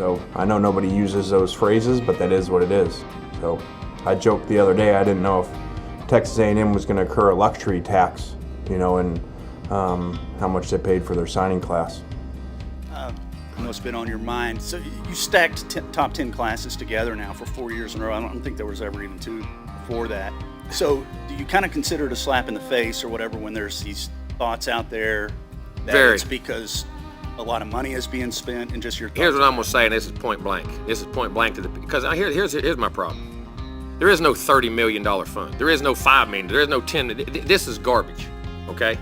So I know nobody uses those phrases, but that is what it is. So I joked the other day, I didn't know if Texas A&M was going to incur a luxury tax, and how much they paid for their signing class. I know it's been on your mind. So you stacked top 10 classes together now for 4 years in a row. I don't think there was ever even 2 before that. So do you kind of consider it a slap in the face or whatever when there's these thoughts out there that it's because a lot of money is being spent and just your thoughts? Here's what I'm going to say, and this is point blank. This is point blank because here's my problem. There is no $30 million fund. There is no $5 million. There is no 10. This is garbage, okay?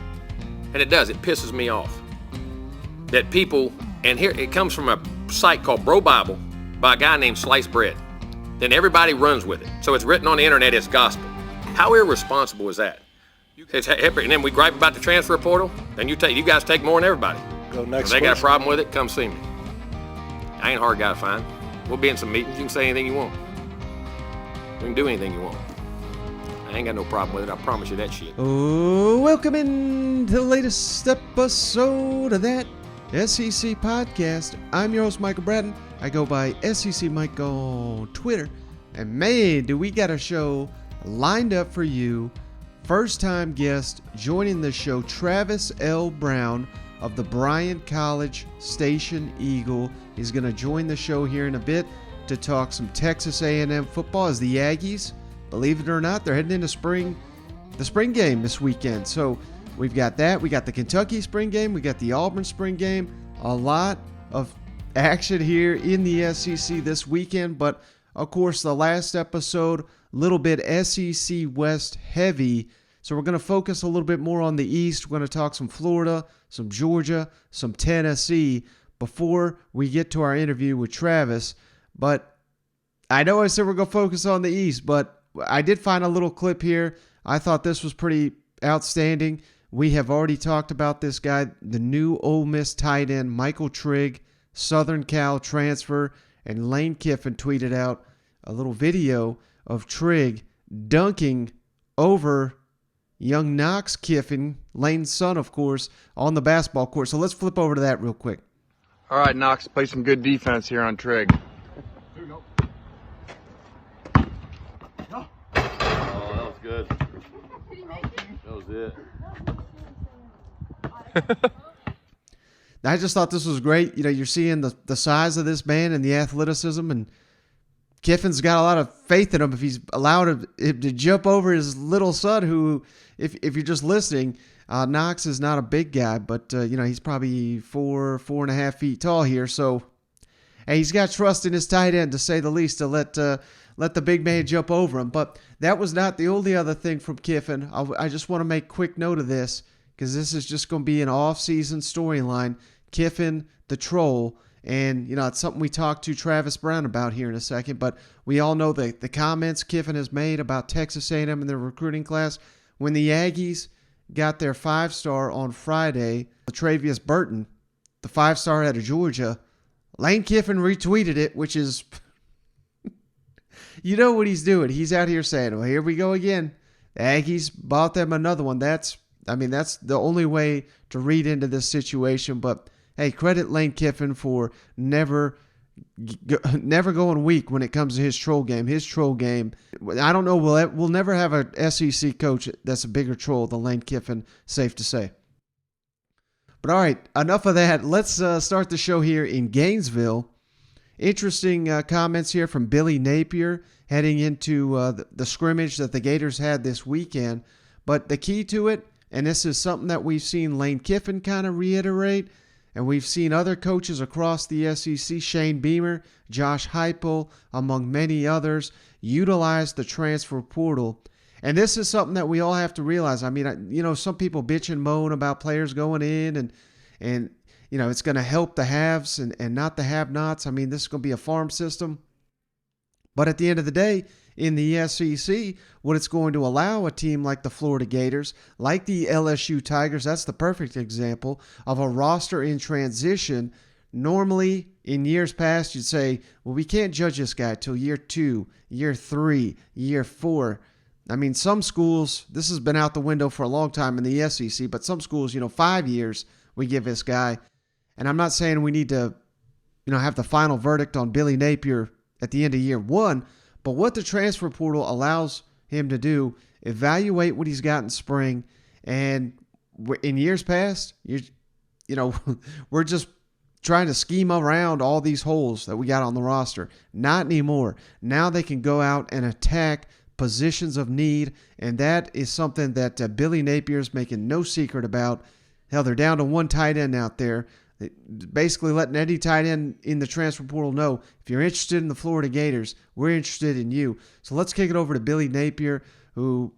And it pisses me off that people, and here it comes from a site called Bro Bible by a guy named Sliced Bread. Then everybody runs with it. So it's written on the internet, it's gospel. How irresponsible is that? And then we gripe about the transfer portal, and you guys take more than everybody. Go next. If they got a problem with it, come see me. I ain't a hard guy to find. We'll be in some meetings. You can say anything you want. We can do anything you want. I ain't got no problem with it. I promise you that shit. Oh, welcome in to the latest episode of that SEC podcast. I'm your host, Michael Bratton. I go by SEC Mike on Twitter. And man, do we got a show lined up for you. First time guest joining the show, Travis L. Brown of the Bryan College Station Eagle. He's going to join the show here in a bit to talk some Texas A&M football as the Aggies, believe it or not, they're heading into the spring game this weekend. So we've got that. We got the Kentucky spring game. We got the Auburn spring game. A lot of action here in the SEC this weekend. But, of course, the last episode, a little bit SEC West heavy. So we're going to focus a little bit more on the East. We're going to talk some Florida, some Georgia, some Tennessee before we get to our interview with Travis. But I know I said we're going to focus on the East, but I did find a little clip here. I thought this was pretty outstanding. We have already talked about this guy, the new Ole Miss tight end, Michael Trigg, Southern Cal transfer, and Lane Kiffin tweeted out a little video of Trigg dunking over young Knox Kiffin, Lane's son, of course, on the basketball court. So let's flip over to that real quick. All right, Knox, play some good defense here on Trigg. Here we go. Oh, that was good. That was it. I just thought this was great. You're seeing the size of this man and the athleticism, and Kiffin's got a lot of faith in him if he's allowed him to jump over his little son, who, if you're just listening, Knox is not a big guy, but, he's probably 4.5 feet tall here. So, hey, he's got trust in his tight end, to say the least, to let the big man jump over him. But that was not the only other thing from Kiffin. I just want to make quick note of this, because this is just going to be an off-season storyline. Kiffin, the troll. And, it's something we talked to Travis Brown about here in a second. But we all know the comments Kiffin has made about Texas A&M and their recruiting class. When the Aggies got their 5-star on Friday, Travius Burton, the 5-star out of Georgia, Lane Kiffin retweeted it, which is, you know what he's doing. He's out here saying, well, here we go again. The Aggies bought them another one. That's the only way to read into this situation. But hey, credit Lane Kiffin for never going weak when it comes to his troll game. His troll game, I don't know, we'll never have a SEC coach that's a bigger troll than Lane Kiffin, safe to say. But all right, enough of that. Let's start the show here in Gainesville. Interesting comments here from Billy Napier heading into the scrimmage that the Gators had this weekend. But the key to it, and this is something that we've seen Lane Kiffin kind of reiterate, and we've seen other coaches across the SEC, Shane Beamer, Josh Heupel, among many others, utilize the transfer portal. And this is something that we all have to realize. I mean, some people bitch and moan about players going in and it's going to help the haves and not the have-nots. I mean, this is going to be a farm system. But at the end of the day, in the SEC, what it's going to allow a team like the Florida Gators, like the LSU Tigers, that's the perfect example of a roster in transition. Normally, in years past, you'd say, well, we can't judge this guy till year 2, year 3, year 4. I mean, some schools, this has been out the window for a long time in the SEC, but some schools, 5 years we give this guy. And I'm not saying we need to, have the final verdict on Billy Napier at the end of year one. But what the transfer portal allows him to do, evaluate what he's got in spring. And in years past, we're just trying to scheme around all these holes that we got on the roster. Not anymore. Now they can go out and attack positions of need, and that is something that Billy Napier's making no secret about. Hell, they're down to one tight end out there. Basically letting any tight end in the transfer portal know, if you're interested in the Florida Gators, we're interested in you. So let's kick it over to Billy Napier, who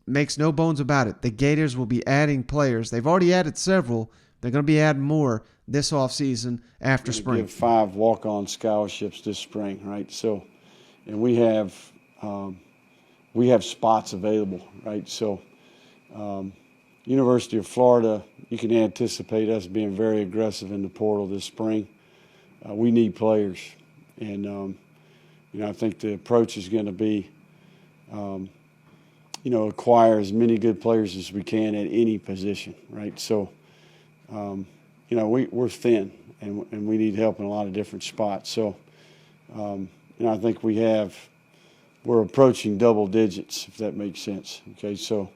makes no bones about it. The Gators will be adding players. They've already added several. They're going to be adding more this offseason after spring. Give 5 walk-on scholarships this spring, right? So, and we have spots available, right? So, University of Florida, you can anticipate us being very aggressive in the portal this spring. We need players, and I think the approach is going to be, acquire as many good players as we can at any position, right? So, we're thin, and we need help in a lot of different spots. So, I think we're approaching double digits, if that makes sense. Okay, so.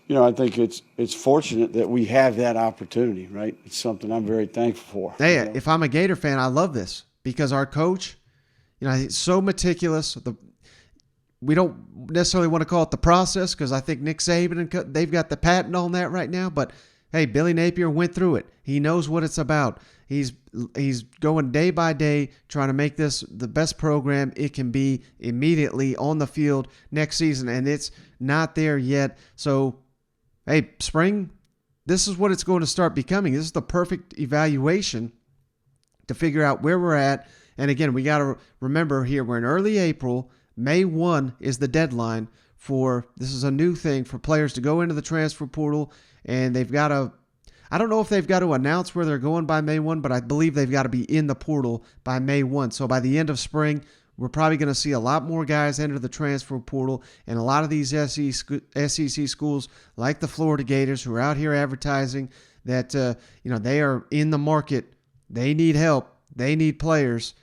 I think it's fortunate that we have that opportunity, right? It's something I'm very thankful for. Hey, if I'm a Gator fan, I love this because our coach, he's so meticulous. We don't necessarily want to call it the process because I think Nick Saban, they've got the patent on that right now. But, hey, Billy Napier went through it. He knows what it's about. He's going day by day trying to make this the best program it can be immediately on the field next season, and it's not there yet. So, hey, spring, this is what it's going to start becoming. This is the perfect evaluation to figure out where we're at. And again, we got to remember here, we're in early April. May 1 is the deadline this is a new thing for players to go into the transfer portal, and they've got to, I don't know if they've got to announce where they're going by May 1, but I believe they've got to be in the portal by May 1. So by the end of spring, we're probably going to see a lot more guys enter the transfer portal, and a lot of these SEC schools like the Florida Gators who are out here advertising that they are in the market. They need help. They need players.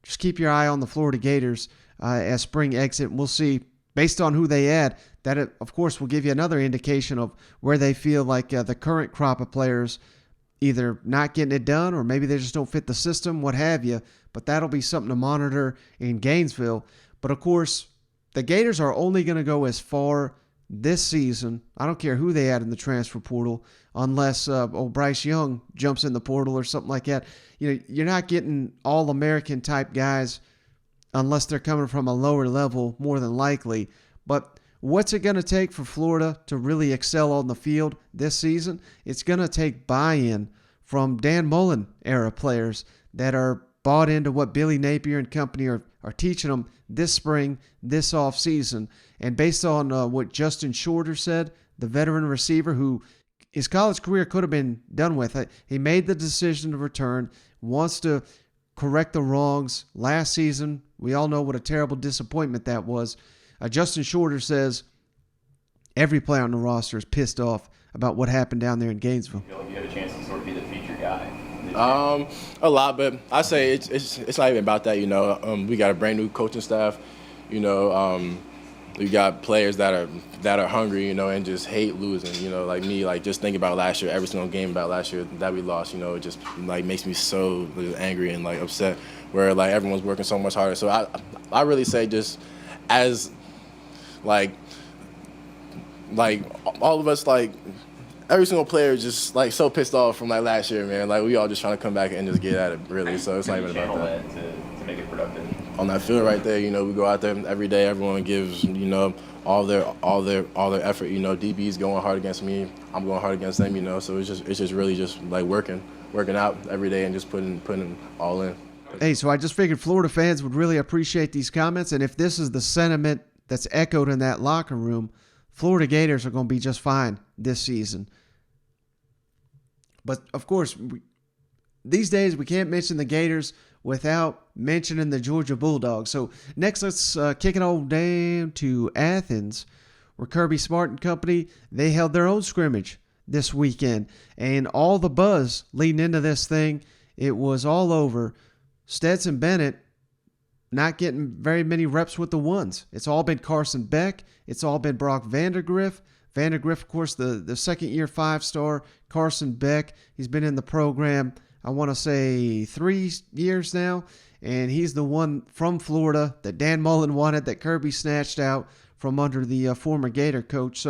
Just keep your eye on the Florida Gators as spring exit. We'll see, based on who they add, that it, of course, will give you another indication of where they feel like the current crop of players either not getting it done or maybe they just don't fit the system, what have you. But that'll be something to monitor in Gainesville. But, of course, the Gators are only going to go as far this season. I don't care who they add in the transfer portal unless Bryce Young jumps in the portal or something like that. You're not getting all-American type guys unless they're coming from a lower level, more than likely. But what's it going to take for Florida to really excel on the field this season? It's going to take buy-in from Dan Mullen era players that are bought into what Billy Napier and company are teaching them this spring, this offseason. And based on what Justin Shorter said, the veteran receiver who his college career could have been done with, he made the decision to return, wants to correct the wrongs. Last season, we all know what a terrible disappointment that was. Justin Shorter says every player on the roster is pissed off about what happened down there in Gainesville. You feel like you had a chance to sort of be the feature guy? A lot, but I say it's not even about that. We got a brand new coaching staff. We got players that are hungry, and just hate losing. Like me, just think about last year, every single game about last year that we lost. It just makes me so angry and upset. Where everyone's working so much harder. So I really say just as all of us every single player is just so pissed off from last year, man. We all just trying to come back and just get at it, really. So it's not even about that. To make it productive. On that field right there, we go out there every day. Everyone gives, all their effort. DB's going hard against me. I'm going hard against them. So it's just really just working out every day and just putting all in. Hey, so I just figured Florida fans would really appreciate these comments, and if this is the sentiment that's echoed in that locker room, Florida Gators are going to be just fine this season. But, of course, these days we can't mention the Gators without mentioning the Georgia Bulldogs. So next, let's kick it on down to Athens, where Kirby Smart and company, they held their own scrimmage this weekend. And all the buzz leading into this thing it was all over Stetson Bennett not getting very many reps with the ones. It's all been Carson Beck. It's all been Brock Vandagriff. Vandagriff, of course, the second-year 5-star. Carson Beck, he's been in the program, I want to say 3 years now, and he's the one from Florida that Dan Mullen wanted, that Kirby snatched out from under the former Gator coach.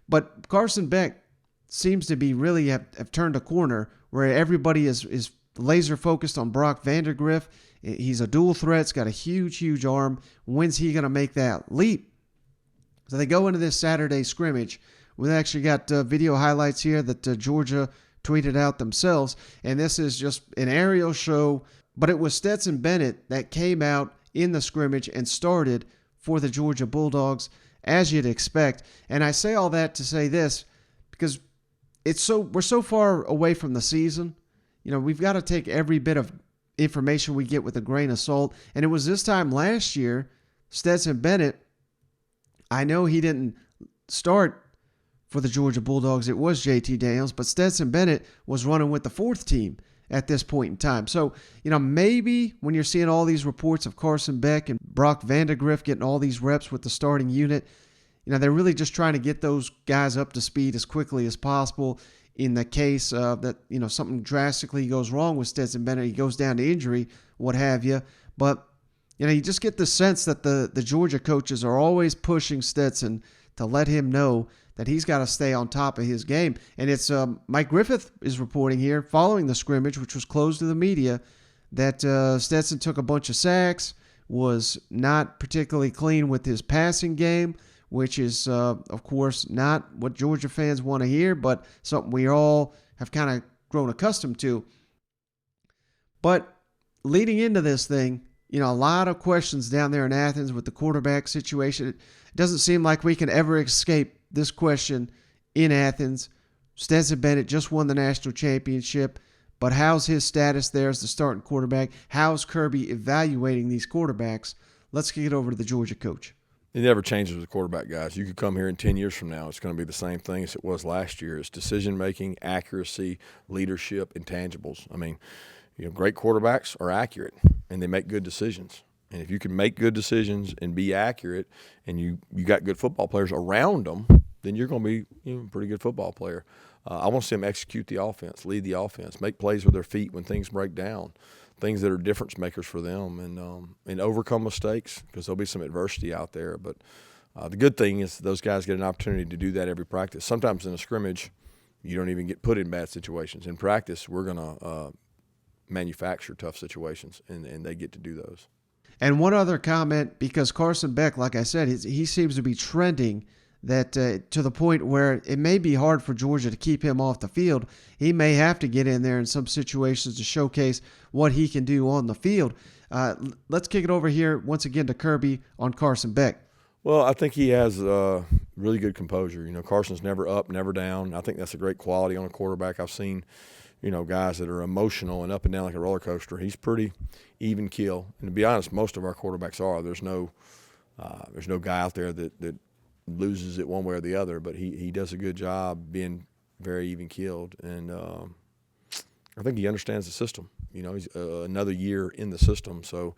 But Carson Beck seems to be really have turned a corner where everybody is laser focused on Brock Vandagriff. He's a dual threat. He's got a huge, huge arm. When's he going to make that leap? So they go into this Saturday scrimmage. We've actually got video highlights here that Georgia tweeted out themselves. And this is just an aerial show. But it was Stetson Bennett that came out in the scrimmage and started for the Georgia Bulldogs, as you'd expect. And I say all that to say this, because we're so far away from the season. You know, we've got to take every bit of information we get with a grain of salt. And it was this time last year, Stetson Bennett, I know he didn't start for the Georgia Bulldogs. It was JT Daniels, but Stetson Bennett was running with the fourth team at this point in time. So, you know, maybe when you're seeing all these reports of Carson Beck and Brock Vandagriff getting all these reps with the starting unit, you know, they're really just trying to get those guys up to speed as quickly as possible in the case that, you know, something drastically goes wrong with Stetson Bennett. He goes down to injury, what have you. But, you know, you just get the sense that the Georgia coaches are always pushing Stetson to let him know that he's got to stay on top of his game. And it's Mike Griffith is reporting here following the scrimmage, which was closed to the media, that Stetson took a bunch of sacks, was not particularly clean with his passing game, which is, of course, not what Georgia fans want to hear, but something we all have kind of grown accustomed to. But leading into this thing, you know, a lot of questions down there in Athens with the quarterback situation. It doesn't seem like we can ever escape this question in Athens. Stetson Bennett just won the national championship, but how's his status there as the starting quarterback? How's Kirby evaluating these quarterbacks? Let's kick it over to the Georgia coach. It never changes with quarterback guys. You could come here in 10 years from now, it's going to be the same thing as it was last year. It's decision-making, accuracy, leadership, intangibles. I mean, you know, great quarterbacks are accurate, and they make good decisions. And if you can make good decisions and be accurate, and you got good football players around them, then you're going to be, you know, a pretty good football player. I want to see them execute the offense, lead the offense, make plays with their feet when things break down, things that are difference makers for them, and overcome mistakes, because there'll be some adversity out there. But the good thing is those guys get an opportunity to do that every practice. Sometimes in a scrimmage, you don't even get put in bad situations. In practice, we're going to manufacture tough situations, and they get to do those. And one other comment, because Carson Beck, like I said, he seems to be trending that to the point where it may be hard for Georgia to keep him off the field. He may have to get in there in some situations to showcase what he can do on the field. Let's kick it over here once again to Kirby on Carson Beck. Well, I think he has really good composure. You know, Carson's never up, never down. I think that's a great quality on a quarterback. I've seen, you know, guys that are emotional and up and down like a roller coaster. He's pretty even keel. And to be honest, most of our quarterbacks are. There's no guy out there that loses it one way or the other, but he does a good job being very even keeled. And I think he understands the system. You know, he's another year in the system, so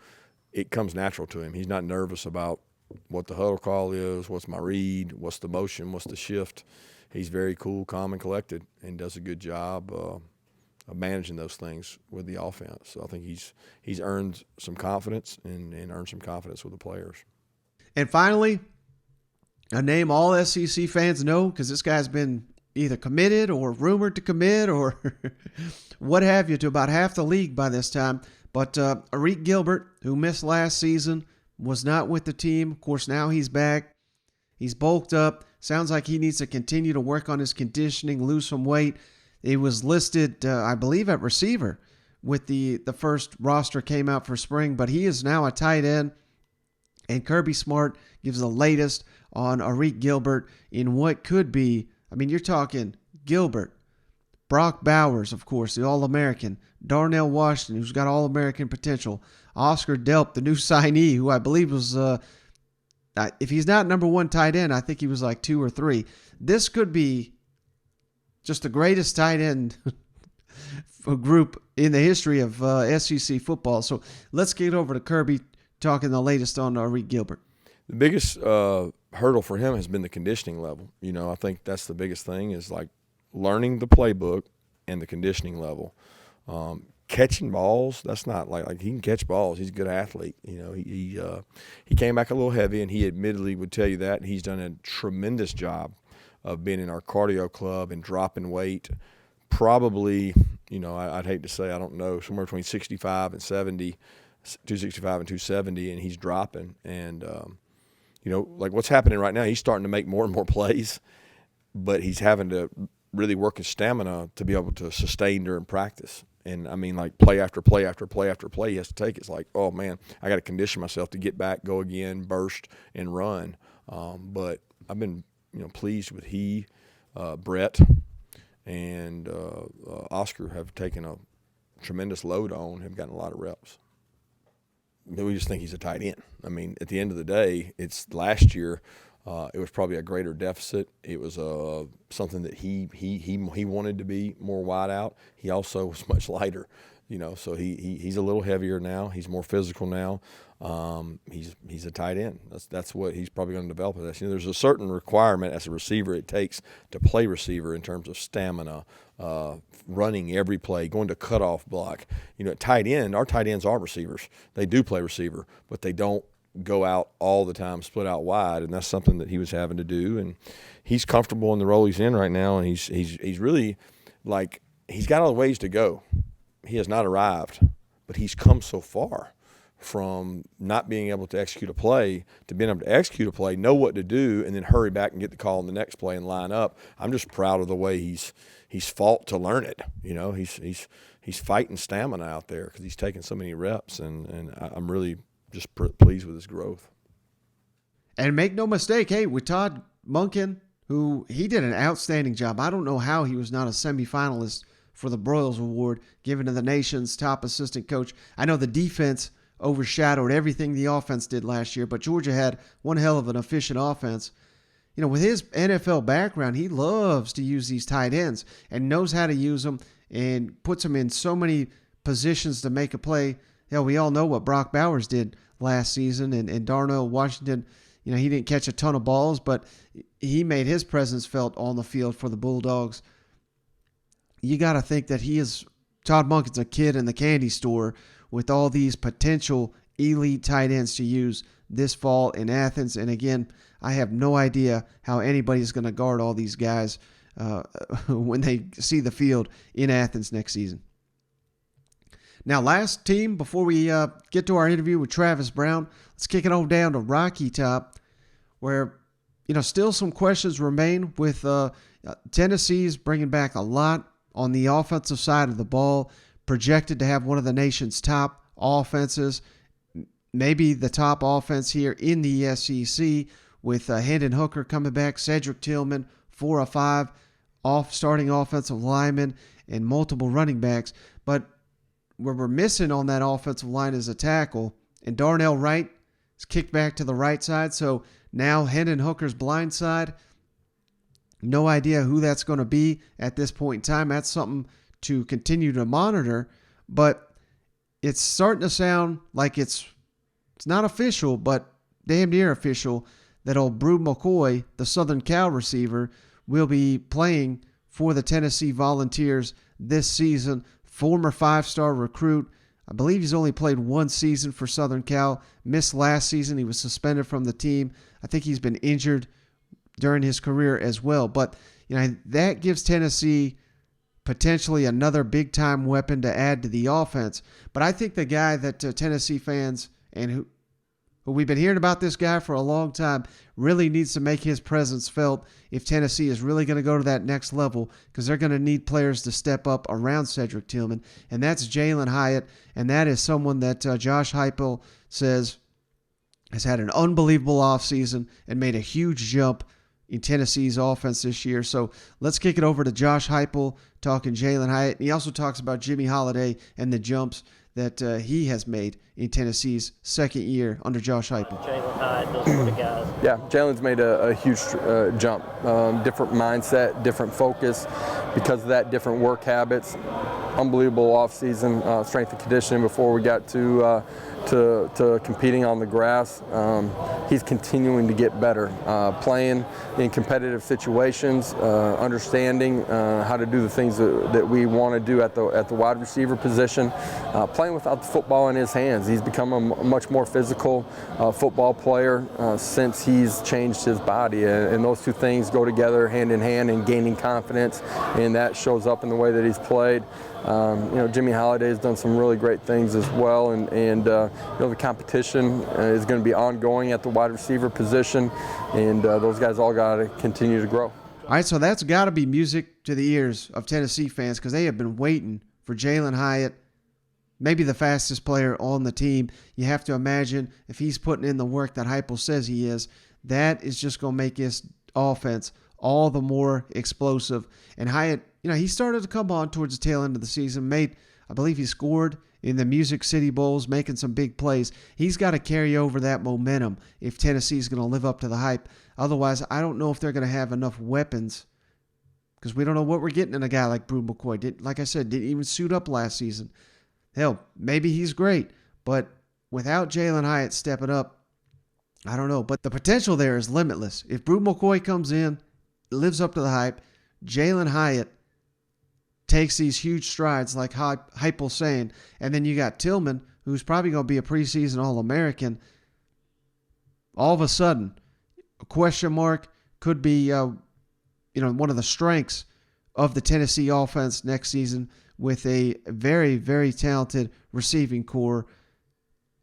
it comes natural to him. He's not nervous about what the huddle call is, what's my read, what's the motion, what's the shift. He's very cool, calm, and collected, and does a good job of managing those things with the offense. So I think he's earned some confidence and earned some confidence with the players. And finally, a name all SEC fans know, because this guy's been either committed or rumored to commit or what have you to about half the league by this time. But Arik Gilbert, who missed last season, was not with the team. Of course, now he's back. He's bulked up. Sounds like he needs to continue to work on his conditioning, lose some weight. He was listed, I believe, at receiver with the first roster came out for spring, but he is now a tight end. And Kirby Smart gives the latest on Arik Gilbert in what could be, I mean, you're talking Gilbert, Brock Bowers, of course, the All-American, Darnell Washington, who's got All-American potential, Oscar Delp, the new signee, who I believe was, if he's not number one tight end, I think he was like 2 or 3. This could be just the greatest tight end group in the history of SEC football. So let's get over to Kirby talking the latest on Reed Gilbert. The biggest hurdle for him has been the conditioning level. I think that's the biggest thing is like learning the playbook and the conditioning level. Catching balls, that's not like he can catch balls. He's a good athlete. He came back a little heavy, and he admittedly would tell you that. He's done a tremendous job of being in our cardio club and dropping weight. Probably, I'd hate to say, I don't know, somewhere between 65 and 70, 265 and 270, and he's dropping. And, like what's happening right now, he's starting to make more and more plays, but he's having to really work his stamina to be able to sustain during practice. And, like play after play after play after play he has to take. It's like, oh, man, I got to condition myself to get back, go again, burst, and run. But I've been, pleased with Brett, and Oscar have taken a tremendous load on, have gotten a lot of reps. We just think he's a tight end. At the end of the day, it's last year – it was probably a greater deficit. It was something that he wanted to be more wide out. He also was much lighter, so he's a little heavier now. He's more physical now. He's a tight end. That's what he's probably going to develop as. There's a certain requirement as a receiver it takes to play receiver in terms of stamina, running every play, going to cutoff block. At tight end, our tight ends are receivers. They do play receiver, but they don't go out all the time, split out wide, and that's something that he was having to do. And he's comfortable in the role he's in right now, and he's really like he's got a ways to go. He has not arrived, but he's come so far from not being able to execute a play to being able to execute a play, know what to do, and then hurry back and get the call in the next play and line up. I'm just proud of the way he's fought to learn it. He's fighting stamina out there because he's taking so many reps, and I'm really just pleased with his growth. And make no mistake, hey, with Todd Monken, who he did an outstanding job. I don't know how he was not a semifinalist for the Broyles Award given to the nation's top assistant coach. I know the defense overshadowed everything the offense did last year, but Georgia had one hell of an efficient offense. With his NFL background, he loves to use these tight ends and knows how to use them and puts them in so many positions to make a play. Hell, we all know what Brock Bowers did last season, and Darnell Washington, he didn't catch a ton of balls, but he made his presence felt on the field for the Bulldogs. You got to think that Todd Monken's a kid in the candy store with all these potential elite tight ends to use this fall in Athens. And again, I have no idea how anybody's going to guard all these guys when they see the field in Athens next season. Now, last team, before we get to our interview with Travis Brown, let's kick it on down to Rocky Top, where, still some questions remain with Tennessee's bringing back a lot on the offensive side of the ball, projected to have one of the nation's top offenses, maybe the top offense here in the SEC, with Hendon Hooker coming back, Cedric Tillman, 4 of 5 starting offensive linemen, and multiple running backs. But where we're missing on that offensive line is a tackle, and Darnell Wright is kicked back to the right side. So now Hendon Hooker's blind side, no idea who that's going to be at this point in time. That's something to continue to monitor, but it's starting to sound like it's not official, but damn near official, that old Brew McCoy, the Southern Cal receiver, will be playing for the Tennessee Volunteers this season. Former 5-star recruit. I believe he's only played one season for Southern Cal. Missed last season. He was suspended from the team. I think he's been injured during his career as well. But that gives Tennessee potentially another big-time weapon to add to the offense. But I think the guy that Tennessee fans and who we've been hearing about this guy for a long time really needs to make his presence felt if Tennessee is really going to go to that next level, because they're going to need players to step up around Cedric Tillman, and that's Jalin Hyatt, and that is someone that Josh Heupel says has had an unbelievable offseason and made a huge jump in Tennessee's offense this year. So let's kick it over to Josh Heupel talking Jalin Hyatt. He also talks about Jimmy Holiday and the jumps that he has made in Tennessee's second year under Josh Heupel. Jalin Hyatt, those sort of guys. Yeah, Jalen's made a huge jump. Different mindset, different focus because of that, different work habits. unbelievable offseason, strength and conditioning before we got to competing on the grass. He's continuing to get better, playing in competitive situations, understanding how to do the things that we want to do at the wide receiver position, playing without the football in his hands. He's become a much more physical football player since he's changed his body, and those two things go together hand in hand in gaining confidence, and that shows up in the way that he's played. Jimmy Holiday has done some really great things as well, and the competition is going to be ongoing at the wide receiver position, and those guys all got to continue to grow. All right, so that's got to be music to the ears of Tennessee fans because they have been waiting for Jalin Hyatt, maybe the fastest player on the team. You have to imagine if he's putting in the work that Heupel says he is, that is just going to make his offense all the more explosive. And Hyatt, he started to come on towards the tail end of the season, I believe he scored in the Music City Bowls, making some big plays. He's got to carry over that momentum if Tennessee's going to live up to the hype. Otherwise, I don't know if they're going to have enough weapons because we don't know what we're getting in a guy like Brew McCoy. Like I said, didn't even suit up last season. Hell, maybe he's great, but without Jalin Hyatt stepping up, I don't know. But the potential there is limitless. If Brew McCoy comes in, lives up to the hype, Jalin Hyatt takes these huge strides like Heupel's saying, and then you got Tillman, who's probably going to be a preseason All-American. All of a sudden, a question mark could be, one of the strengths of the Tennessee offense next season with a very, very talented receiving core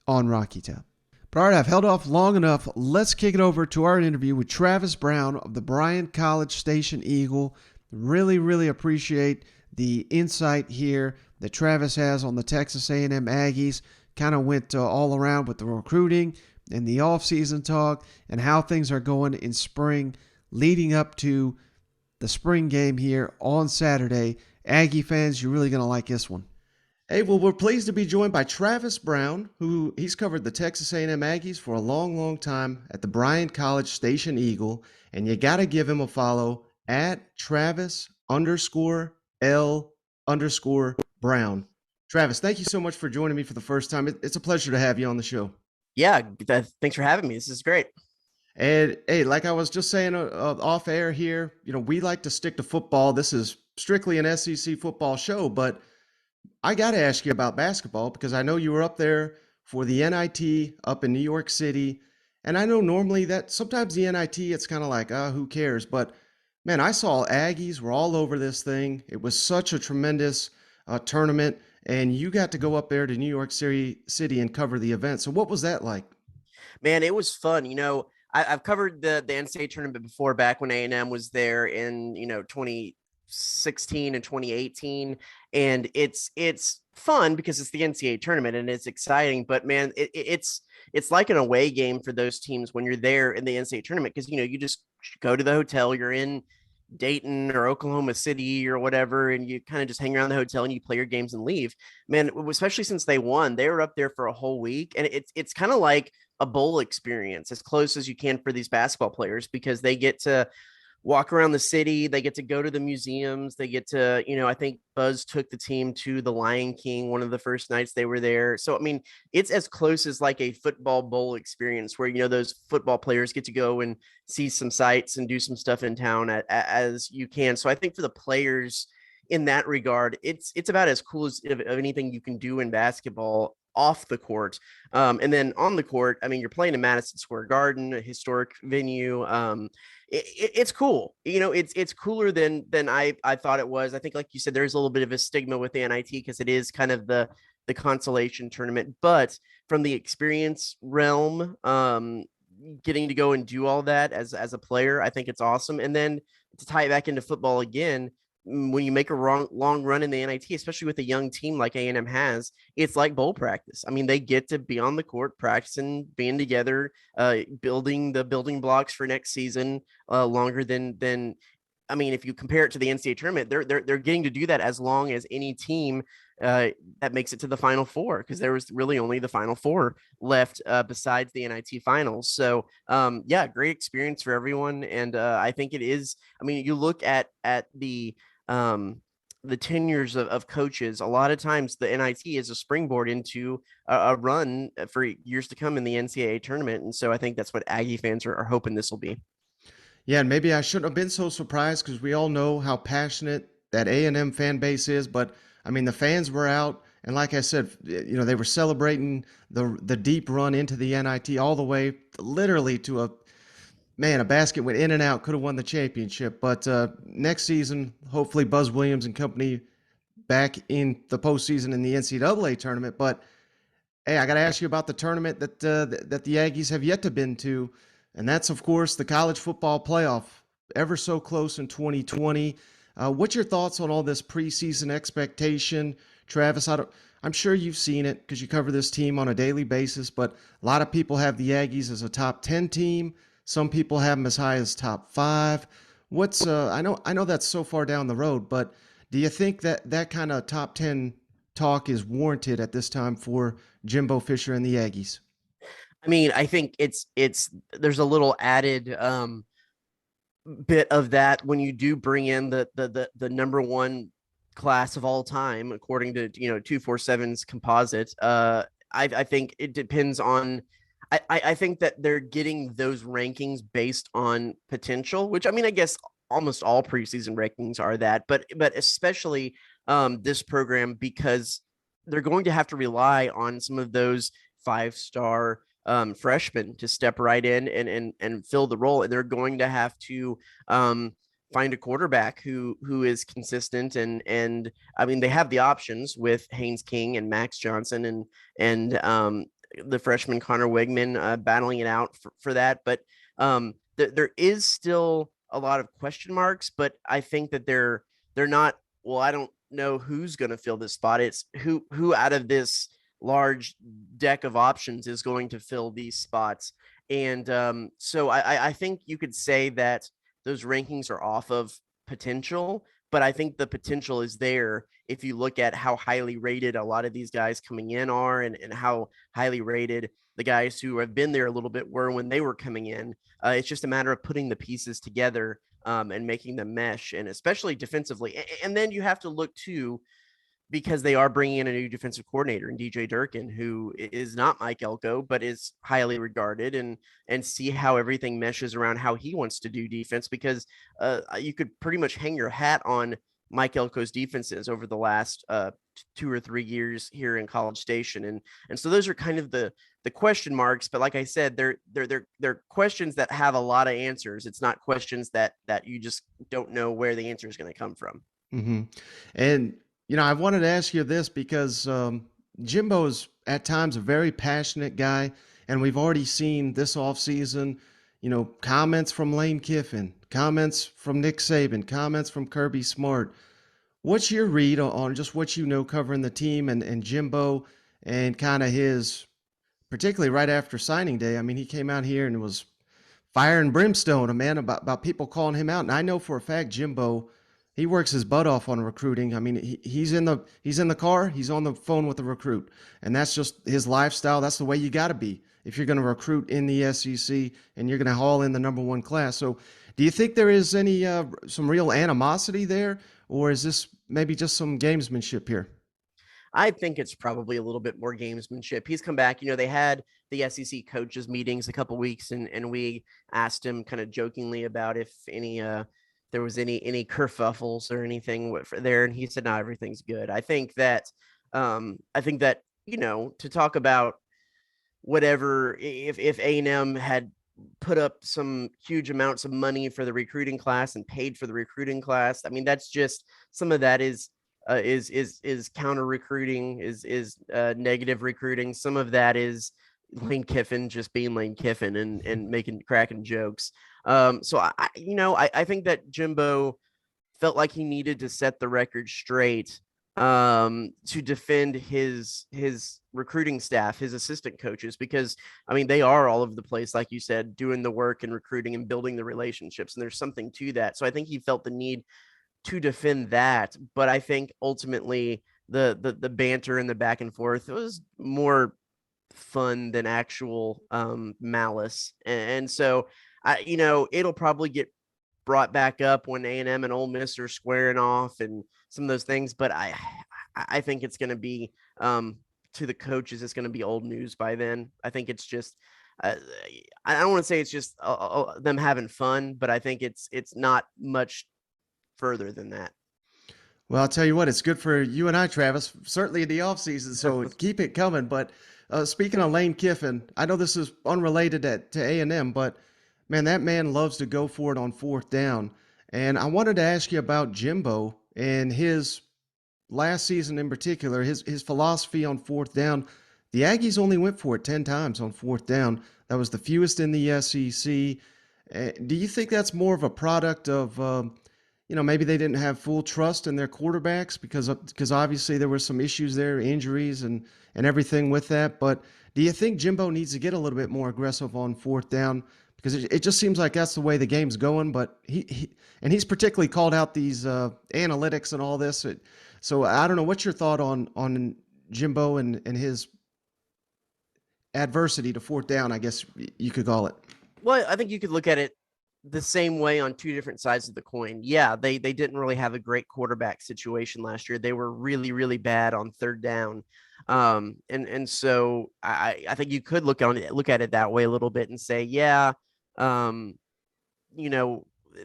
on Rocky Top. But all right, I've held off long enough. Let's kick it over to our interview with Travis Brown of the Bryan College Station Eagle. Really, really appreciate the insight here that Travis has on the Texas A&M Aggies. Kind of went all around with the recruiting and the offseason talk and how things are going in spring leading up to the spring game here on Saturday. Aggie fans, you're really going to like this one. Hey, well, we're pleased to be joined by Travis Brown, who he's covered the Texas A&M Aggies for a long, long time at the Bryan College Station Eagle, and you got to give him a follow at Travis_L_Brown. Travis, thank you so much for joining me for the first time. It's a pleasure to have you on the show. Yeah, thanks for having me. This is great. And hey, like I was just saying off air here, we like to stick to football. This is strictly an SEC football show, but I got to ask you about basketball because I know you were up there for the NIT up in New York City. And I know normally that sometimes the NIT, it's kind of like, who cares? But man, I saw Aggies were all over this thing. It was such a tremendous tournament. And you got to go up there to New York City and cover the event. So what was that like? Man, it was fun. I've covered the NCAA tournament before, back when A&M was there in 2016 and 2018, and it's fun because it's the NCAA tournament and it's exciting. But man, it's like an away game for those teams when you're there in the NCAA tournament because you just go to the hotel, you're in Dayton or Oklahoma City or whatever, and you kind of just hang around the hotel and you play your games and leave. Man, especially since they won, they were up there for a whole week, and it's kind of like a bowl experience, as close as you can for these basketball players, because they get to walk around the city, they get to go to the museums, they get to, I think Buzz took the team to the Lion King one of the first nights they were there. So, I mean, it's as close as like a football bowl experience where, those football players get to go and see some sights and do some stuff in town as you can. So I think for the players in that regard, it's about as cool as of anything you can do in basketball off the court. And then on the court, I mean, you're playing in Madison Square Garden, a historic venue. It's cool. It's cooler than I thought it was. I think, like you said, there's a little bit of a stigma with the NIT because it is kind of the consolation tournament, but from the experience realm, getting to go and do all that as a player, I think it's awesome. And then to tie it back into football again, when you make a long run in the NIT, especially with a young team like A&M has, it's like bowl practice. I mean, they get to be on the court practicing, being together, building the building blocks for next season longer than I mean, if you compare it to the NCAA tournament, they're getting to do that as long as any team that makes it to the Final Four, because there was really only the Final Four left besides the NIT finals. So yeah, great experience for everyone. And I think it is, I mean, you look at the the tenures of coaches, a lot of times the NIT is a springboard into a run for years to come in the NCAA tournament. And so I think that's what Aggie fans are hoping this will be. Yeah, and maybe I shouldn't have been so surprised because we all know how passionate that A&M fan base is. But I mean, the fans were out, and like I said, they were celebrating the deep run into the NIT all the way, literally to a basket went in and out, could have won the championship. But next season, hopefully Buzz Williams and company back in the postseason in the NCAA tournament. But hey, I got to ask you about the tournament that the Aggies have yet to been to, and that's of course the college football playoff. Ever so close in 2020. What's your thoughts on all this preseason expectation, Travis? I'm sure you've seen it because you cover this team on a daily basis. But a lot of people have the Aggies as a top 10 team. Some people have them as high as top 5. I know that's so far down the road, but do you think that kind of top 10 talk is warranted at this time for Jimbo Fisher and the Aggies? I mean, I think there's a little added bit of that when you do bring in the number one class of all time, according to 247's composite. I think it depends on. I think that they're getting those rankings based on potential, which I mean, I guess almost all preseason rankings are that, but especially this program, because they're going to have to rely on some of those 5-star freshmen to step right in and fill the role. And they're going to have to find a quarterback who is consistent. And I mean, they have the options with Haynes King and Max Johnson and the freshman Connor Wigman battling it out for that. But there is still a lot of question marks, but I think that they're not, well, I don't know who's going to fill this spot. It's who out of this large deck of options is going to fill these spots. And so I think you could say that those rankings are off of potential, but I think the potential is there if you look at how highly rated a lot of these guys coming in are and how highly rated the guys who have been there a little bit were when they were coming in. It's just a matter of putting the pieces together and making them mesh, and especially defensively. And then you have to look too, because they are bringing in a new defensive coordinator in DJ Durkin, who is not Mike Elko, but is highly regarded, and see how everything meshes around how he wants to do defense, because you could pretty much hang your hat on Mike Elko's defenses over the last 2 or 3 years here in College Station. And so those are kind of the question marks, but like I said, they're questions that have a lot of answers. It's not questions that you just don't know where the answer is going to come from. Mm-hmm. And I wanted to ask you this because Jimbo is at times a very passionate guy, and we've already seen this offseason, comments from Lane Kiffin, comments from Nick Saban, comments from Kirby Smart. What's your read on just what covering the team and Jimbo and kind of his, particularly right after signing day? I mean, he came out here and was fire and brimstone, man, about people calling him out. And I know for a fact Jimbo, he works his butt off on recruiting. I mean, he's in the car, he's on the phone with the recruit, and that's just his lifestyle. That's the way you got to be if you're going to recruit in the SEC and you're going to haul in the number one class. So, do you think there is any some real animosity there, or is this maybe just some gamesmanship here? I think it's probably a little bit more gamesmanship. He's come back. They had the SEC coaches meetings a couple weeks, and we asked him kind of jokingly about if there was any kerfuffles or anything there, and he said, no, everything's good. I think that to talk about whatever, if A&M had put up some huge amounts of money for the recruiting class and paid for the recruiting class, I mean, that's just, some of that is counter recruiting, is negative recruiting. Some of that is Lane Kiffin just being Lane Kiffin and cracking jokes. So I think that Jimbo felt like he needed to set the record straight to defend his recruiting staff, his assistant coaches, because I mean, they are all over the place, like you said, doing the work and recruiting and building the relationships. And there's something to that. So I think he felt the need to defend that. But I think ultimately the banter and the back and forth, it was more fun than actual malice. And so it'll probably get brought back up when A&M and Ole Miss are squaring off and some of those things, but I think it's going to be to the coaches, it's going to be old news by then. I think it's just uh, I don't want to say it's just them having fun, but I think it's not much further than that. Well, I'll tell you what, it's good for you and I, Travis, certainly in the offseason, so keep it coming. But speaking of Lane Kiffin, I know this is unrelated to A&M, but, man, that man loves to go for it on fourth down. And I wanted to ask you about Jimbo and his last season in particular, his philosophy on fourth down. The Aggies only went for it 10 times on fourth down. That was the fewest in the SEC. Do you think that's more of a product of maybe they didn't have full trust in their quarterbacks because obviously there were some issues there, injuries and everything with that. But do you think Jimbo needs to get a little bit more aggressive on fourth down? Because it just seems like that's the way the game's going. But he's particularly called out these analytics and all this. So I don't know. What's your thought on Jimbo and his adversity to fourth down, I guess you could call it? Well, I think you could look at it the same way on two different sides of the coin. Yeah, they didn't really have a great quarterback situation last year. They were really, really bad on third down. And so I think you could look at it that way a little bit and say, yeah,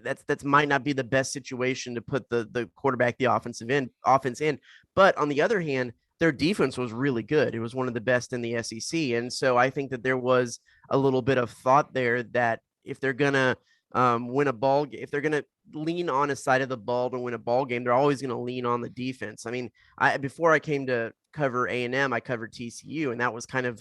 that's might not be the best situation to put the quarterback, the offense in. But on the other hand, their defense was really good. It was one of the best in the SEC. And so I think that there was a little bit of thought there that if they're going to win a ball, if they're going to lean on a side of the ball to win a ball game, they're always going to lean on the defense. I mean, before I came to cover A&M, I covered TCU, and that was kind of,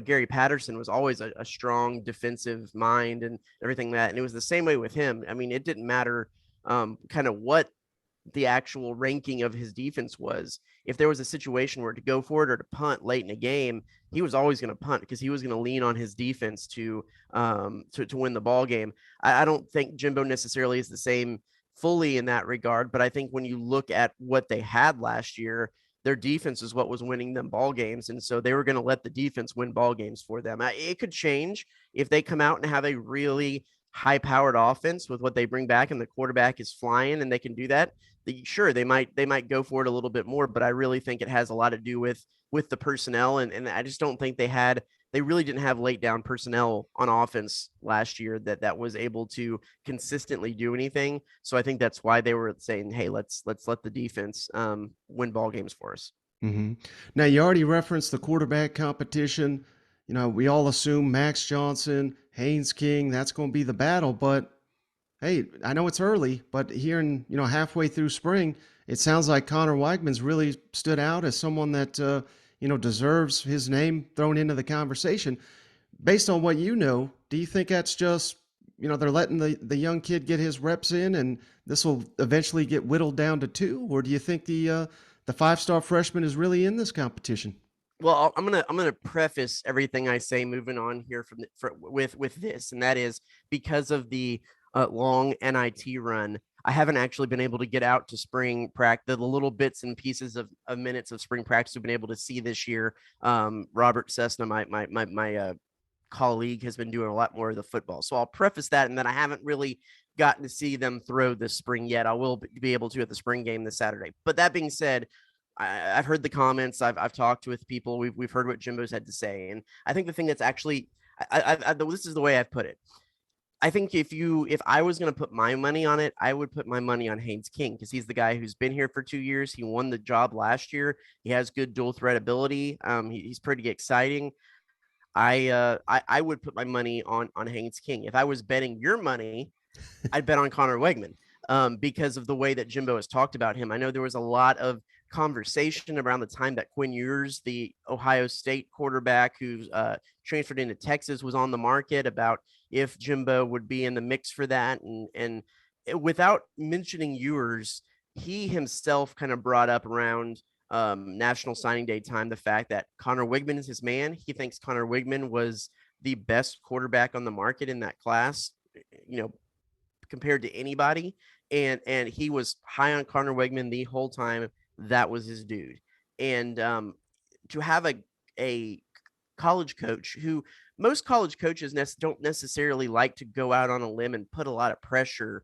Gary Patterson was always a strong defensive mind and everything that, and it was the same way with him. I mean, it didn't matter kind of what the actual ranking of his defense was. If there was a situation where to go for it or to punt late in a game, he was always going to punt because he was going to lean on his defense to win the ball game. I don't think Jimbo necessarily is the same fully in that regard, but I think when you look at what they had last year, their defense is what was winning them ball games, and so they were going to let the defense win ball games for them. It could change if they come out and have a really high-powered offense with what they bring back, and the quarterback is flying, and they can do that. Sure, they might go for it a little bit more, but I really think it has a lot to do with the personnel, and I just don't think they really didn't have late down personnel on offense last year that was able to consistently do anything. So I think that's why they were saying, hey, let's let the defense win ball games for us. Mm-hmm. Now, you already referenced the quarterback competition. We all assume Max Johnson, Haynes King, that's going to be the battle. But, hey, I know it's early, but here in, halfway through spring, it sounds like Connor Weigman's really stood out as someone that, deserves his name thrown into the conversation. Based on what do you think that's just, they're letting the young kid get his reps in and this will eventually get whittled down to 2? Or do you think the 5-star freshman is really in this competition? Well, I'm gonna preface everything I say moving on here with this, and that is because of the long NIT run. I haven't actually been able to get out to spring practice, the little bits and pieces of minutes of spring practice we've been able to see this year. Robert Cessna, my colleague, has been doing a lot more of the football. So I'll preface that, and then I haven't really gotten to see them throw this spring yet. I will be able to at the spring game this Saturday. But that being said, I've heard the comments. I've talked with people. We've heard what Jimbo's had to say, and I think the thing that's actually, this is the way I've put it. I think if I was going to put my money on it, I would put my money on Haynes King because he's the guy who's been here for 2 years. He won the job last year. He has good dual threat ability. He's pretty exciting. I would put my money on Haynes King. If I was betting your money, I'd bet on Connor Weigman because of the way that Jimbo has talked about him. I know there was a lot of conversation around the time that Quinn Ewers, the Ohio State quarterback who's transferred into Texas, was on the market about if Jimbo would be in the mix for that. And without mentioning Ewers, he himself kind of brought up around National Signing Day time the fact that Connor Weigman is his man. He thinks Connor Weigman was the best quarterback on the market in that class, compared to anybody. And he was high on Connor Weigman the whole time. That was his dude. And to have a college coach who most college coaches don't necessarily like to go out on a limb and put a lot of pressure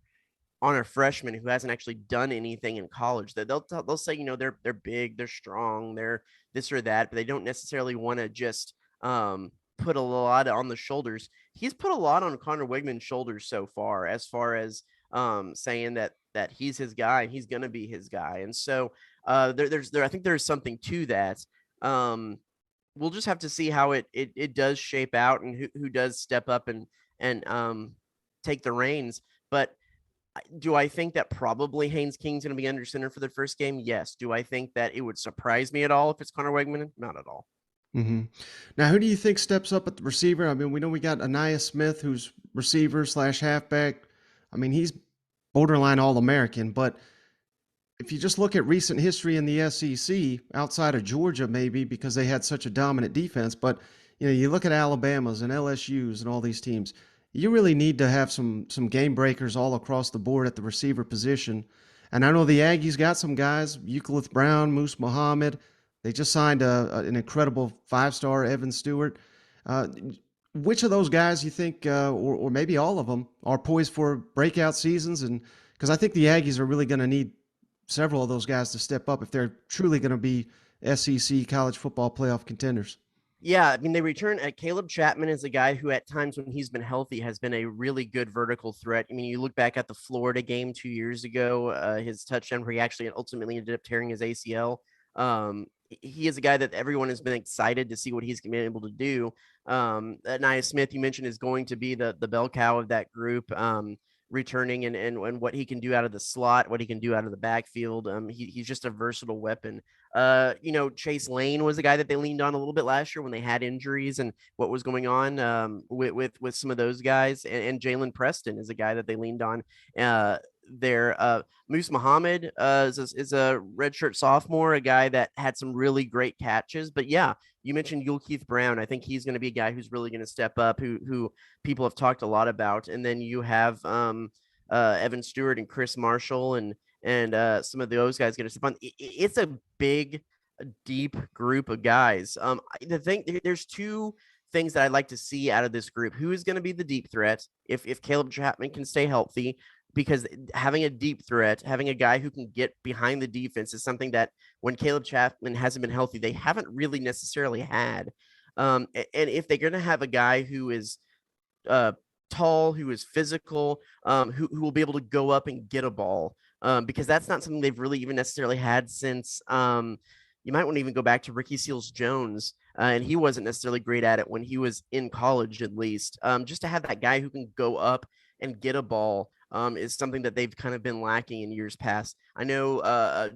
on a freshman who hasn't actually done anything in college. That they'll say, they're big, they're strong, they're this or that, but they don't necessarily want to just put a lot on the shoulders. He's put a lot on Connor Wigman's shoulders so far as saying that he's his guy and he's going to be his guy. And so I think there's something to that. We'll just have to see how it does shape out and who does step up and take the reins. But do I think that probably Haynes King's going to be under center for the first game? Yes. Do I think that it would surprise me at all if it's Connor Wigman? Not at all. Mm-hmm. Now, who do you think steps up at the receiver? I mean, we know we got Aniyah Smith, who's receiver / halfback. I mean, he's borderline All-American, but if you just look at recent history in the SEC, outside of Georgia maybe because they had such a dominant defense, but you look at Alabama's and LSU's and all these teams, you really need to have some game breakers all across the board at the receiver position. And I know the Aggies got some guys, Euclid Brown, Moose Muhammad. They just signed an incredible 5-star Evan Stewart. Which of those guys you think, or maybe all of them, are poised for breakout seasons? And because I think the Aggies are really going to need several of those guys to step up if they're truly going to be SEC college football playoff contenders. Yeah, I mean, they return Caleb Chapman is a guy who at times when he's been healthy has been a really good vertical threat. I mean, you look back at the Florida game 2 years ago, his touchdown where he actually ultimately ended up tearing his ACL. He is a guy that everyone has been excited to see what he's been able to do. Aniyah Smith, you mentioned, is going to be the bell cow of that group, returning and what he can do out of the slot, what he can do out of the backfield. He's just a versatile weapon. Chase Lane was a guy that they leaned on a little bit last year when they had injuries and what was going on with some of those guys. And Jalin Preston is a guy that they leaned on there. Moose Muhammad is a redshirt sophomore, a guy that had some really great catches. But yeah, you mentioned Euclid Brown. I think he's going to be a guy who's really going to step up, who people have talked a lot about. And then you have Evan Stewart and Chris Marshall and some of those guys going to step on. It's a big, deep group of guys. There's two things that I'd like to see out of this group. Who is going to be the deep threat if Caleb Chapman can stay healthy? Because having a deep threat, having a guy who can get behind the defense is something that when Caleb Chapman hasn't been healthy, they haven't really necessarily had. And if they're going to have a guy who is tall, who is physical, who will be able to go up and get a ball, because that's not something they've really even necessarily had since you might want to even go back to Ricky Seals-Jones, and he wasn't necessarily great at it when he was in college, at least. Just to have that guy who can go up and get a ball is something that they've kind of been lacking in years past. I know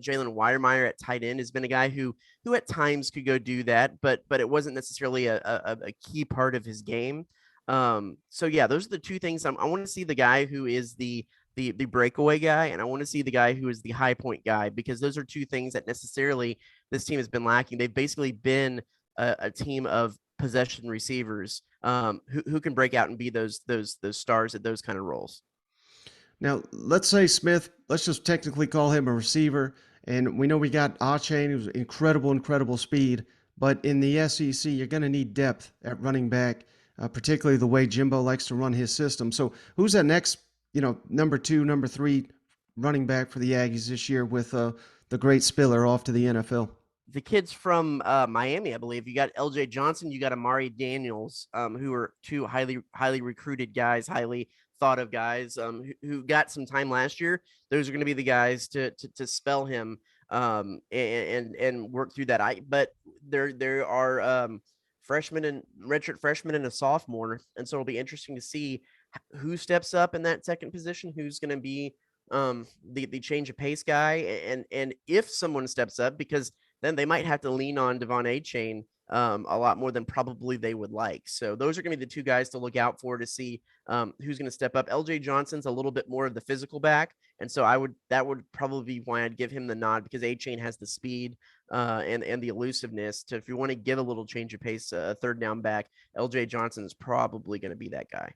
Jalen Wydermyer at tight end has been a guy who at times could go do that, but it wasn't necessarily a key part of his game. So yeah, those are the two things. I want to see the guy who is the breakaway guy, and I want to see the guy who is the high point guy, because those are two things that necessarily this team has been lacking. They've basically been a team of possession receivers who can break out and be those stars at those kind of roles. Now, let's say Smith, let's just technically call him a receiver. And we know we got Achane, who's incredible speed. But in the SEC, you're going to need depth at running back, particularly the way Jimbo likes to run his system. So who's that next, number 2, number 3 running back for the Aggies this year with the great Spiller off to the NFL? The kids from Miami, I believe. You got LJ Johnson, you got Amari Daniels, who are two highly recruited guys, highly thought of guys who got some time last year. Those are going to be the guys to spell him and work through that. But there are redshirt freshmen and a sophomore, and so it'll be interesting to see who steps up in that second position, who's going to be the change of pace guy, and if someone steps up, because then they might have to lean on Devon Achane a lot more than probably they would like. So those are going to be the two guys to look out for to see who's going to step up. LJ Johnson's a little bit more of the physical back, and so that would probably be why I'd give him the nod, because Achane has the speed and the elusiveness to, if you want to give a little change of pace, third down back, LJ Johnson is probably going to be that guy.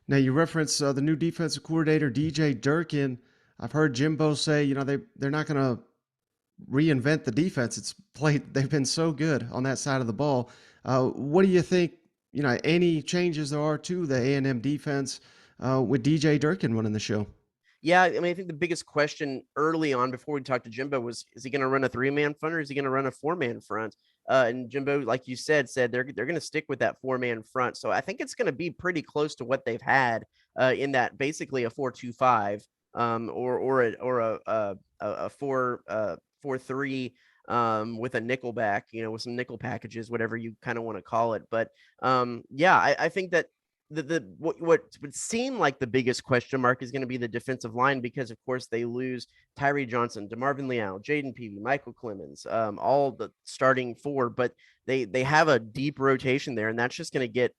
Now you reference the new defensive coordinator, DJ Durkin. I've heard Jimbo say, they're not going to reinvent the defense. They've been so good on that side of the ball. What do you think, any changes there are to the A&M defense with DJ Durkin running the show? Yeah, I mean, I think the biggest question early on before we talked to Jimbo was, is he going to run a 3-man front or is he going to run a 4-man front? And Jimbo, like you said they're going to stick with that 4-man front. So I think it's going to be pretty close to what they've had in that basically a 4-2-5 or a 4-3 with a nickel back, with some nickel packages, whatever you kind of want to call it. But yeah, I think that what would seem like the biggest question mark is going to be the defensive line, because of course they lose Tyree Johnson, DeMarvin Leal, Jaden Peavy, Michael Clemens, all the starting 4, but they have a deep rotation there, and that's just going to get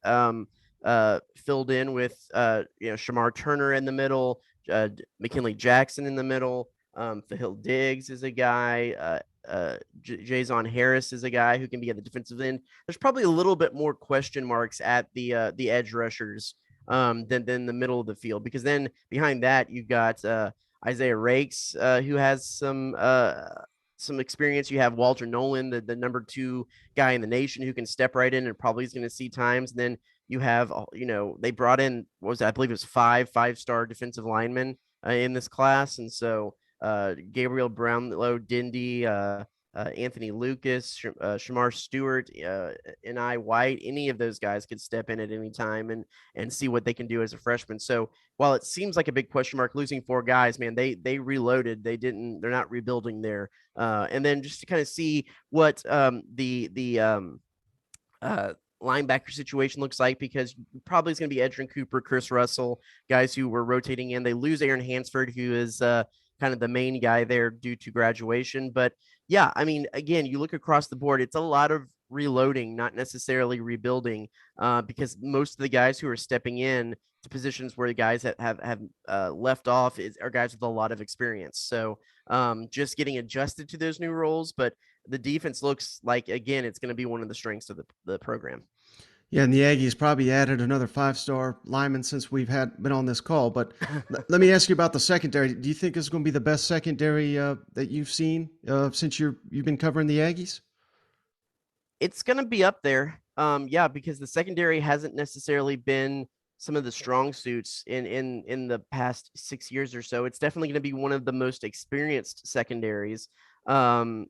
filled in with Shamar Turner in the middle, McKinley Jackson in the middle, Fahil Diggs is a guy, Jason Harris is a guy who can be at the defensive end. There's probably a little bit more question marks at the edge rushers than the middle of the field, because then behind that you've got Isaiah Rakes, who has some experience. You have Walter Nolan, the number 2 guy in the nation, who can step right in and probably is going to see times. And then you have they brought in, what was that? I believe it was 5-star defensive linemen in this class, and so Gabriel Brownlow, Dindy, Anthony Lucas, Shamar Stewart, N.I. White, any of those guys could step in at any time and see what they can do as a freshman. So while it seems like a big question mark losing 4 guys, man, they reloaded. They're not rebuilding there. And then just to kind of see what the linebacker situation looks like, because probably it's going to be Edrin Cooper, Chris Russell, guys who were rotating in. They lose Aaron Hansford, who is kind of the main guy there due to graduation. But yeah, I mean, again, you look across the board, it's a lot of reloading, not necessarily rebuilding, because most of the guys who are stepping in to positions where the guys that have left off are guys with a lot of experience. So just getting adjusted to those new roles. But the defense looks like, again, it's going to be one of the strengths of the program. Yeah, and the Aggies probably added another 5-star lineman since we've been on this call. But let me ask you about the secondary. Do you think it's going to be the best secondary that you've seen since you've been covering the Aggies? It's going to be up there. Yeah, because the secondary hasn't necessarily been some of the strong suits in the past 6 years or so. It's definitely going to be one of the most experienced secondaries. I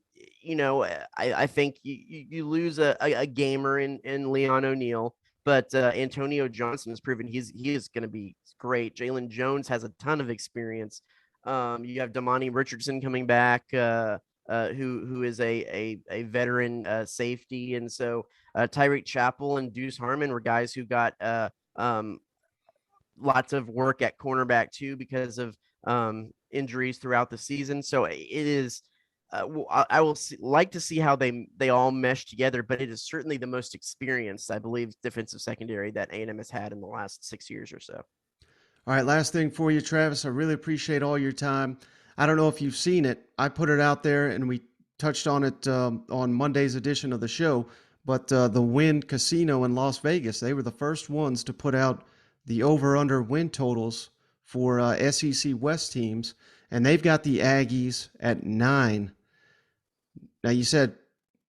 think you lose a gamer in Leon O'Neal, but Antonio Johnson has proven he is going to be great. Jalen Jones has a ton of experience. You have Damani Richardson coming back, who is a veteran safety, and so Tyreek Chappell and Deuce Harmon were guys who got lots of work at cornerback too because of injuries throughout the season. So it is. I will like to see how they all mesh together, but it is certainly the most experienced, I believe, defensive secondary that A&M has had in the last 6 years or so. All right, last thing for you, Travis. I really appreciate all your time. I don't know if you've seen it. I put it out there, and we touched on it on Monday's edition of the show, but the Wynn Casino in Las Vegas, they were the first ones to put out the over-under win totals for SEC West teams, and they've got the Aggies at 9. Now, you said,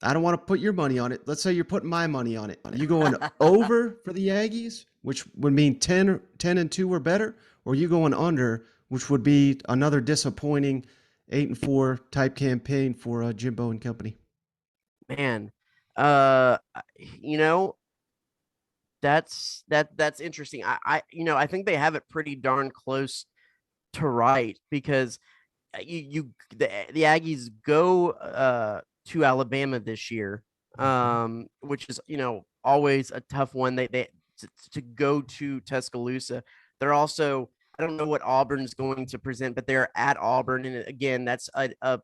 I don't want to put your money on it. Let's say you're putting my money on it. Are you going over for the Aggies, which would mean 10-2 or better? Or are you going under, which would be another disappointing 8-4 type campaign for Jimbo and company? Man, that's interesting. I think they have it pretty darn close to right, because the Aggies go to Alabama this year, which is always a tough one. They to go to Tuscaloosa. They're also, I don't know what Auburn's going to present, but they're at Auburn, and again, that's a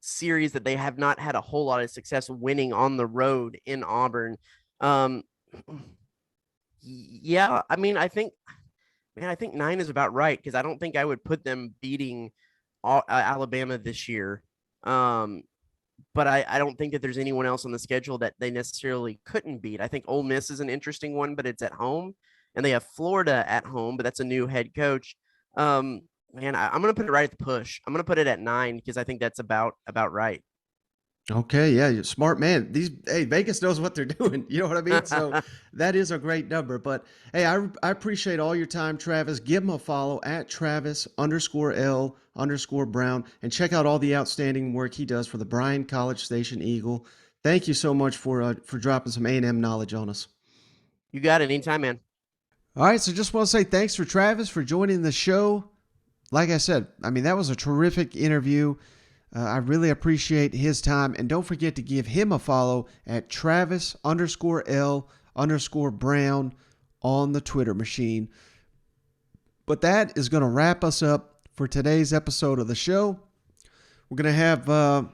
series that they have not had a whole lot of success winning on the road in Auburn. Yeah, I mean, I think 9 is about right, because I don't think I would put them beating Alabama this year. But I don't think that there's anyone else on the schedule that they necessarily couldn't beat. I think Ole Miss is an interesting one, but it's at home, and they have Florida at home, but that's a new head coach. I'm going to put it right at the push. I'm going to put it at 9, because I think that's about right. Okay, yeah, you're a smart man. Vegas knows what they're doing. You know what I mean? So that is a great number. But hey, I appreciate all your time, Travis. Give him a follow at Travis_L_Brown and check out all the outstanding work he does for the Bryan College Station Eagle. Thank you so much for dropping some A&M knowledge on us. You got it. Anytime, man. All right, so just want to say thanks for Travis for joining the show. Like I said, I mean, that was a terrific interview. I really appreciate his time. And don't forget to give him a follow at Travis_L_Brown on the Twitter machine. But that is going to wrap us up for today's episode of the show. We're going to have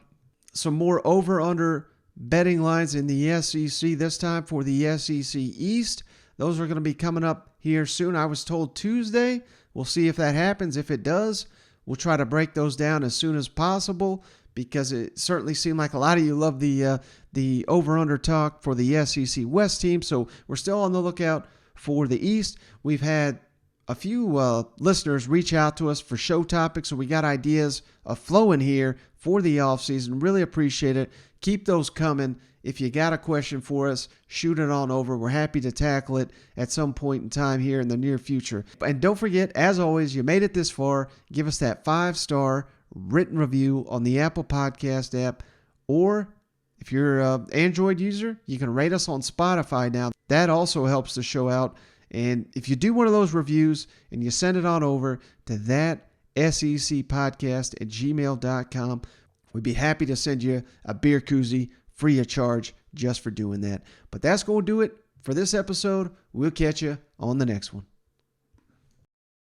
some more over-under betting lines in the SEC this time for the SEC East. Those are going to be coming up here soon. I was told Tuesday. We'll see if that happens. If it does, we'll try to break those down as soon as possible because it certainly seemed like a lot of you love the over-under talk for the SEC West team. So we're still on the lookout for the East. We've had a few listeners reach out to us for show topics, so we got ideas of flowing here for the offseason. Really appreciate it. Keep those coming. If you got a question for us, shoot it on over. We're happy to tackle it at some point in time here in the near future. And don't forget, as always, you made it this far, give us that 5-star written review on the Apple Podcast app. Or if you're an Android user, you can rate us on Spotify now. That also helps the show out. And if you do one of those reviews and you send it on over to that secpodcast@gmail.com, we'd be happy to send you a beer koozie free of charge just for doing that. But that's going to do it for this episode. We'll catch you on the next one.